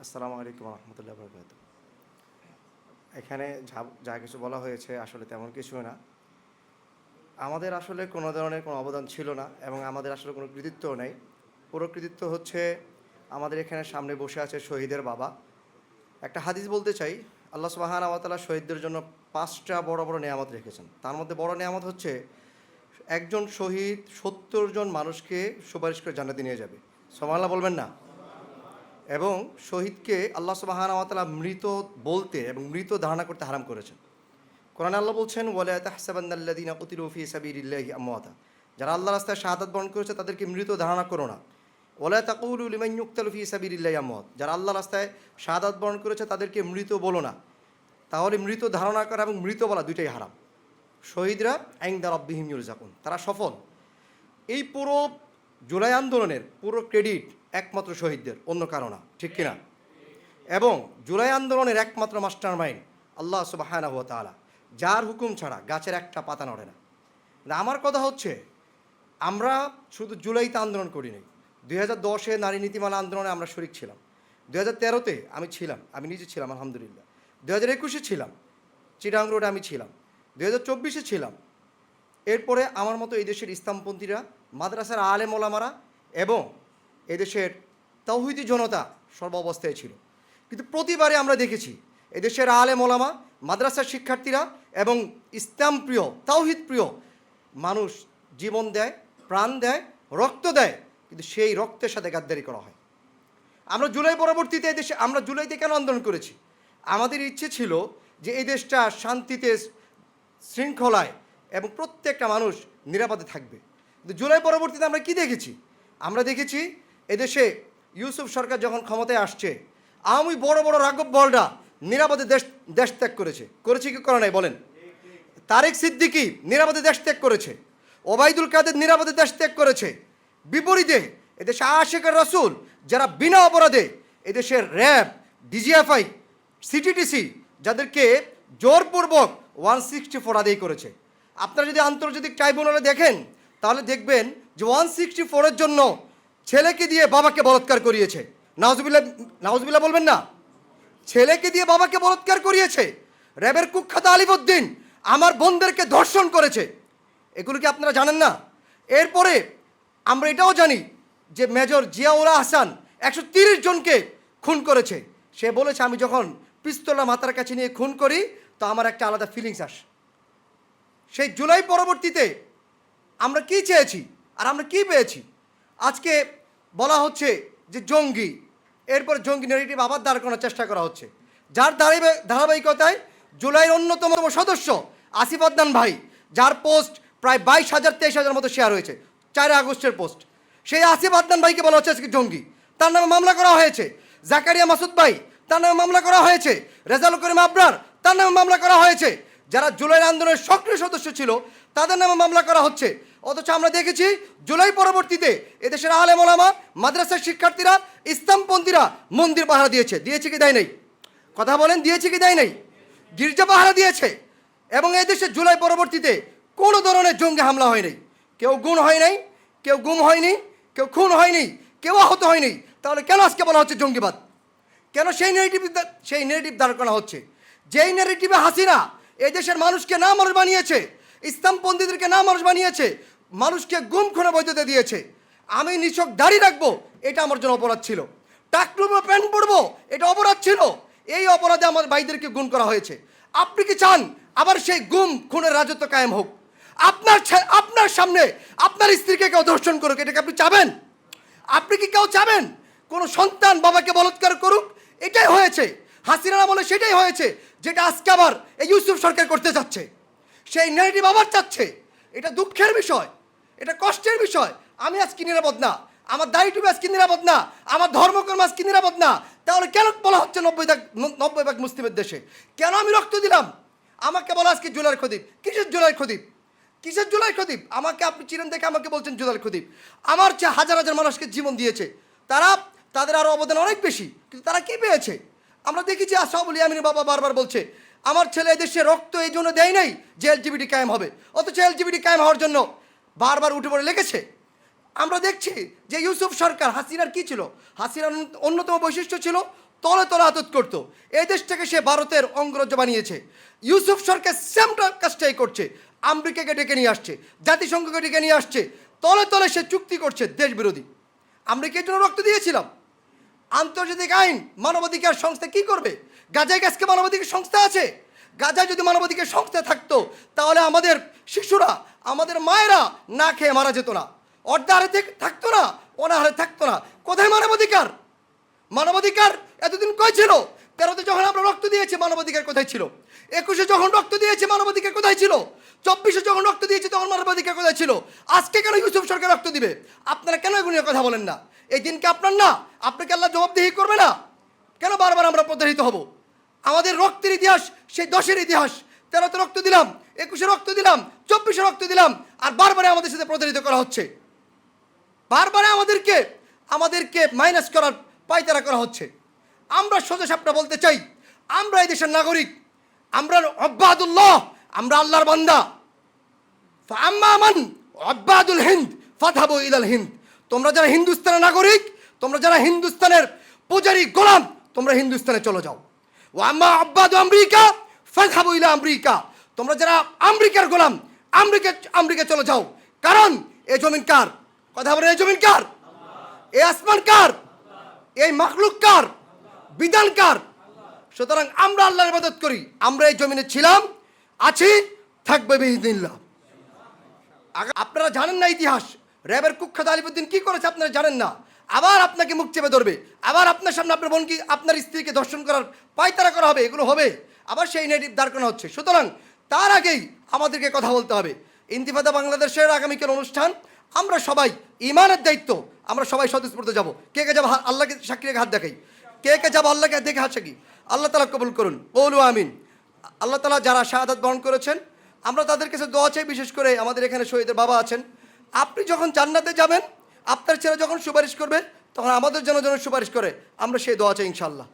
আসসালামু আলাইকুম রহমতুল্লাহ বরকাত। এখানে যা কিছু বলা হয়েছে আসলে তেমন কিছুই না। আমাদের আসলে কোনো ধরনের কোনো অবদান ছিল না এবং আমাদের আসলে কোনো কৃতিত্বও নেই। পুরো কৃতিত্ব হচ্ছে আমাদের এখানে সামনে বসে আছে শহীদের বাবা। একটা হাদিস বলতে চাই, আল্লাহ সুবহানাহু ওয়া তাআলা শহীদদের জন্য ৫টা বড় বড় নেয়ামত রেখেছেন। তার মধ্যে বড় নেয়ামত হচ্ছে একজন শহীদ ৭০ জন মানুষকে সুপারিশ করে জান্নাতে নিয়ে যাবে। সুবহানাল্লাহ বলবেন না? এবং শহীদকে আল্লাহ সুবহানাহু ওয়া তাআলা মৃত বলতে এবং মৃত ধারণা করতে হারাম করেছেন। কোরআনে আল্লাহ বলছেন, ওয়ালা তাহসাবান্নাল্লাযীনা কুতিলু ফী সাবিলিল্লাহি আমওয়াতা, যারা আল্লাহর রাস্তায় শাহাদাত বরণ করেছে তাদেরকে মৃত ধারণা করো না। ওয়ালা তাকুলু লিমান ইউকতালু ফী সাবিলিল্লাহি আমওয়াত, যারা আল্লাহর রাস্তায় শাহাদাত বরণ করেছে তাদেরকে মৃত বলো না। তাহলে মৃত ধারণা করা এবং মৃত বলা দুইটাই হারাম। শহীদরা ইনদা রাব্বিহিম ইউরজাকুন, তারা সফল। এই পুরো জুলাই আন্দোলনের পুরো ক্রেডিট একমাত্র শহীদদের, অন্য কারো না, ঠিক কিনা? এবং জুলাই আন্দোলনের একমাত্র মাস্টার মাইন্ড আল্লাহ সুবহানাহু ওয়া তাআলা, যার হুকুম ছাড়া গাছের একটা পাতা নড়ে না। আমার কথা হচ্ছে, আমরা শুধু জুলাইতে আন্দোলন করিনি, 2010-এ নারী নীতিমালা আন্দোলনে আমরা শরিক ছিলাম, 2013-তে আমি ছিলাম, আমি নিজে ছিলাম আলহামদুলিল্লাহ, 2021-এ ছিলাম, চিটাং রোডে আমি ছিলাম, 2024-এ ছিলাম। এরপরে আমার মতো এই দেশের ইসলামপন্থীরা, মাদ্রাসার আলেম ওলামারা এবং এদেশের তাওহীদি জনতা সর্ব অবস্থায় ছিল। কিন্তু প্রতিবারে আমরা দেখেছি এদেশের আলেম ওলামা, মাদ্রাসার শিক্ষার্থীরা এবং ইসলাম প্রিয়, তাওহীদ প্রিয় মানুষ জীবন দেয়, প্রাণ দেয়, রক্ত দেয়, কিন্তু সেই রক্তের সাথে গাদ্দারি করা হয়। আমরা জুলাই পরবর্তীতে এদেশে আমরা জুলাইতে কেন আন্দোলন করেছি? আমাদের ইচ্ছে ছিল যে এই দেশটা শান্তিতে, শৃঙ্খলায় এবং প্রত্যেকটা মানুষ নিরাপদে থাকবে। কিন্তু জুলাই পরবর্তীতে আমরা কি দেখেছি? আমরা দেখেছি এদেশে ইউসুফ সরকার যখন ক্ষমতায় আসছে, আওয়ামী বড় বড় রাঘব বলরা নিরাপদে দেশ ত্যাগ করেছে কি করে নাই বলেন? তারেক সিদ্দিকী নিরাপদে দেশ ত্যাগ করেছে, ওবায়দুল কাদের নিরাপদে দেশ ত্যাগ করেছে। বিপরীতে এদেশে আশিকের রাসূল যারা বিনা অপরাধে, এদেশের র্যাব, ডিজিএফআই, সিটিটিসি যাদেরকে জোরপূর্বক 164 আদায় করেছে। আপনারা যদি আন্তর্জাতিক ট্রাইব্যুনালে দেখেন তাহলে দেখবেন যে 164-এর জন্য ছেলেকে দিয়ে বাবাকে বলাৎকার করিয়েছে। নাউজুবিল্লাহ বলবেন না? ছেলেকে দিয়ে বাবাকে বলাৎকার করিয়েছে। র্যাবের কুখ্যাত আলিমউদ্দিন আমার বোনদেরকে ধর্ষণ করেছে। এগুলো কি আপনারা জানেন না? এরপরে আমরা এটাও জানি যে মেজর জিয়াউল হাসান 130 জনকে খুন করেছে। সে বলেছে, আমি যখন পিস্তলটা মাথার কাছে নিয়ে খুন করি তো আমার একটা আলাদা ফিলিংস আসে। সেই জুলাই পরবর্তীতে আমরা কি চেয়েছি আর আমরা কি পেয়েছি? আজকে বলা হচ্ছে যে জঙ্গি, এরপর জঙ্গি নেগেটিভ আবার দাঁড় করানোর চেষ্টা করা হচ্ছে, যার ধারাবাহিকতায় জুলাইয়ের অন্যতম সদস্য আসিফ আদনান ভাই, যার পোস্ট প্রায় 22,000-23,000 মতো শেয়ার হয়েছে, 4 আগস্টের পোস্ট, সেই আসিফ আদনান ভাইকে বলা হচ্ছে আজকে জঙ্গি, তার নামে মামলা করা হয়েছে। জাকারিয়া মাসুদ ভাই, তার নামে মামলা করা হয়েছে। রেজাউল করিম আবরার, তার নামে মামলা করা হয়েছে। যারা জুলাই আন্দোলনের সক্রিয় সদস্য ছিল তাদের নামে মামলা করা হচ্ছে। অথচ আমরা দেখেছি জুলাই পরবর্তীতে এদেশের আলেম ওলামা, মাদ্রাসার শিক্ষার্থীরা, ইসলামপন্থীরা মন্দির পাহারা দিয়েছে কি দেয় নাই? কথা বলেন, দিয়েছে কি দেয় নাই? গির্জা পাহারা দিয়েছে। এবং এদেশে জুলাই পরবর্তীতে কোনো ধরনের জঙ্গি হামলা হয়নি, কেউ গুম হয় নাই, কেউ গুম হয়নি, কেউ খুন হয়নি, কেউ আহত হয়নি। তাহলে কেন আজকে বলা হচ্ছে জঙ্গিবাদ? কেন সেই নেগেটিভ দাঁড় করা হচ্ছে? যেই নেগেটিভে হাসিনা এদেশের মানুষকে না মানুষ বানিয়েছে, ইসলামপন্থীদেরকে না মানুষ বানিয়েছে, মানুষকে গুম খুনে বৈধতা দিয়েছে। আমি নিছক দাড়ি রাখবো এটা আমার জন্য অপরাধ ছিল, টাকলুমো প্যান্ট পরবো এটা অপরাধ ছিল। এই অপরাধে আমার ভাইদেরকে গুম করা হয়েছে। আপনি কি চান আবার সেই গুম খুনের রাজত্ব কায়েম হোক? আপনার সামনে আপনার স্ত্রীকে কেউ ধর্ষণ করুক, এটাকে আপনি চাবেন? আপনি কি কেউ চাবেন কোনো সন্তান বাবাকে বলাৎকার করুক? এটাই হয়েছে হাসিনা আমলে, সেটাই হয়েছে যেটা আজকে আবার এই ইউসুফ সরকার করতে যাচ্ছে। সেই নেগেটিভ আবার চাচ্ছে। এটা দুঃখের বিষয়, এটা কষ্টের বিষয়। আমি আজকে নিরাপদ না, আমার দাড়ি টুপি আজকে নিরাপদ না, আমার ধর্মকর্ম আজকে নিরাপদ না। তাহলে কেন বলা হচ্ছে 90% মুসলিমের দেশে? কেন আমি রক্ত দিলাম? আমাকে বলা আজকে জুলাই খদিব। কিসের জুলাই খদিব? কিসের জুলাই খদিব? আমাকে আপনি চিনেন দেখে আমাকে বলছেন জুলাই খদিব। আমার চেয়ে হাজার হাজার মানুষকে জীবন দিয়েছে, তাদের আরও অবদান অনেক বেশি, কিন্তু তারা কি পেয়েছে? আমরা দেখেছি আসহাবুল ইয়ামিনের বাবা বারবার বলছে, আমার ছেলে এদেশে রক্ত এই জন্য দেয় নাই যে এলজিবিটি কায়েম হবে, অথচ এলজিবিটি কায়েম হওয়ার জন্য বারবার উঠে পড়ে লেগেছে। আমরা দেখছি যে ইউসুফ সরকার, হাসিনার কি ছিল? হাসিনার অন্যতম বৈশিষ্ট্য ছিল তলে তলে আদত করতো। এই দেশটাকে সে ভারতের অঙ্গরাজ্য বানিয়েছে। ইউসুফ সরকার সেম কাজটাই করছে। আমেরিকাকে ডেকে নিয়ে আসছে, জাতিসংঘকে ডেকে নিয়ে আসছে, তলে তলে সে চুক্তি করছে দেশ বিরোধী। আমরা কি এর জন্য রক্ত দিয়েছিলাম? আন্তর্জাতিক আইন, মানবাধিকার সংস্থা কি করবে? গাজায় আজকে মানবাধিকার সংস্থা আছে? গাজায় যদি মানবাধিকার সংস্থা থাকতো তাহলে আমাদের শিশুরা, আমাদের মায়েরা না খেয়ে মারা যেত না, অর্ধাহারে থাকতো না, অনাহারে থাকতো না। কোথায় মানবাধিকার? মানবাধিকার এতদিন কই ছিল? 13তে যখন আমরা রক্ত দিয়েছি মানবাধিকার কোথায় ছিল? 21-এ যখন রক্ত দিয়েছি মানবাধিকার কোথায় ছিল? 24-এ যখন রক্ত দিয়েছি তখন মানবাধিকার কোথায় ছিল? আজকে কেন ইউসুফ সরকার রক্ত দিবে? আপনারা কেন এগুলো নিয়ে কথা বলেন না? এই দিনকে আপনার না, আপনাকে আল্লাহ জবাবদিহি করবে না? কেন বারবার আমরা প্রতারিত হব? আমাদের রক্তের ইতিহাস সেই 10-এর ইতিহাস। 13তে রক্ত দিলাম, 21-এ রক্ত দিলাম, 24-এ রক্ত দিলাম, আর বারবারে আমাদের সাথে প্রতারিত করা হচ্ছে। বারবারে আমাদেরকে মাইনাস করার পায়তারা করা হচ্ছে। আমরা সোজা সাপটা বলতে চাই, আমরা এই দেশের নাগরিক, আমরা আব্বাদুল্লাহ, আমরা আল্লাহর বান্দা। ফাআম্মান আব্বাদুল হিন্দ ফাতহাবু ইলাল হিন্দ। তোমরা যারা হিন্দুস্তানের নাগরিক, তোমরা যারা হিন্দুস্তানের পূজারী গোলাম, তোমরা হিন্দুস্তানে চলে যাও। ও আম্মা আব্বাদু আমেরিকা ফাতহাবু ইলা আমেরিকা। তোমরা যারা আমেরিকার গোলাম, আমেরিকা চলে যাও। কারণ এই জমিন কার? কথা বলে, এই জমিন কার? এই আসমান কার? এই মাখলুক কার? বিধান কার? সুতরাং আমরা আল্লাহর ইবাদত করি। আমরা এই জমিনে ছিলাম, আছি, থাকবে বিইজনিল্লাহ। আপনারা জানেন না ইতিহাস, র্যাবের কুখ্যাত আলিমুদ্দিন কি করেছে আপনারা জানেন না। আবার আপনাকে মুখ চেপে ধরবে, আবার আপনার সামনে আপনার বোনকে, আপনার স্ত্রীকে ধর্ষণ করার পায়তারা করা হবে, এগুলো হবে, আবার সেই নেটিভ দাঁড় করানো হচ্ছে। সুতরাং তার আগেই আমাদেরকে কথা বলতে হবে। ইন্তিফাদা বাংলাদেশের আগামীকাল অনুষ্ঠান, আমরা সবাই ইমানের দায়িত্ব, আমরা সবাই স্বতঃস্ফূর্ত যাব। কে কে যাবো? আল্লাহকে সাক্ষী রেখে হাত দেখাই। কে কে যাবো? আল্লাহকে দেখে হাত সাক্ষী। আল্লাহ তাআলা কবুল করুন, বলু আমিন। আল্লাহ তাআলা যারা শাহাদাত বরণ করেছেন, আমরা তাদের কাছে দোয়া চাই। বিশেষ করে আমাদের এখানে শহীদের বাবা আছেন। আপনি যখন জান্নাতে যাবেন, আপনার ছেলে যখন সুপারিশ করবে, তখন আমাদের জন্য যেন সুপারিশ করে, আমরা সেই দোয়া চাই ইনশাআল্লাহ।